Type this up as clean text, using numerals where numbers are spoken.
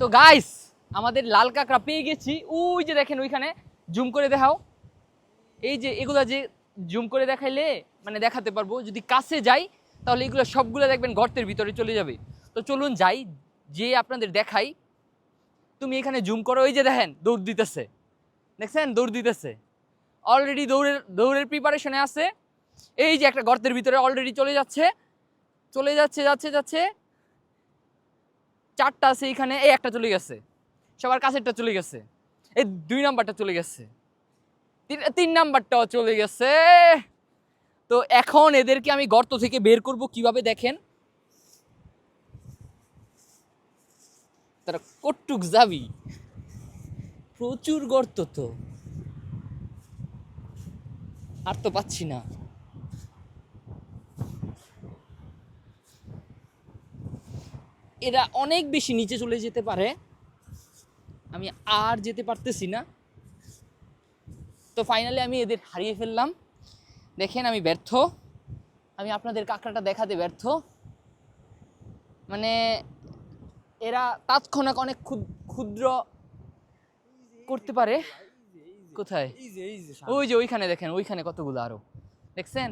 তো গাইস আমাদের লাল কাঁকড়া পেয়ে গেছি। ওই যে দেখেন ওইখানে, জুম করে দেখাও। এই যে এগুলা যে জুম করে দেখাইলে মানে দেখাতে পারবো, যদি কাছে যাই তাহলে এগুলো সবগুলো দেখবেন গর্তের ভিতরে চলে যাবে। তো চলুন যাই, যে আপনাদের দেখাই। তুমি এখানে জুম করো, ওই যে দেখেন দৌড় দিতেছে, দেখছেন দৌড় দিতেছে, অলরেডি দৌড়ের প্রিপারেশনে আছে। এই যে একটা গর্তের ভিতরে অলরেডি চলে যাচ্ছে, যাচ্ছে। চারটা আছে এখানে, এই একটা চলে গেছে, সবার কাছেরটা চলে গেছে, এই 2 নাম্বারটা চলে গেছে, 3 নাম্বারটাও চলে গেছে। তো এখন এদেরকে আমি গর্ত থেকে বের করব কিভাবে দেখেন। তারা কটুক যাবি, প্রচুর গর্ত, তো আর তো পাচ্ছি না। এরা অনেক বেশি নিচে চলে যেতে পারে, আমি আর যেতে পারতেছি না। তো ফাইনালি আমি এদের হারিয়ে ফেললাম। দেখেন আমি ব্যর্থ, আমি আপনাদের কাঁকড়াটা দেখাতে ব্যর্থ। মানে এরা তাৎক্ষণিক অনেক ক্ষুদ্র করতে পারে। কোথায়? ওই যে ওইখানে দেখেন, ওইখানে কতগুলো আরো, দেখছেন?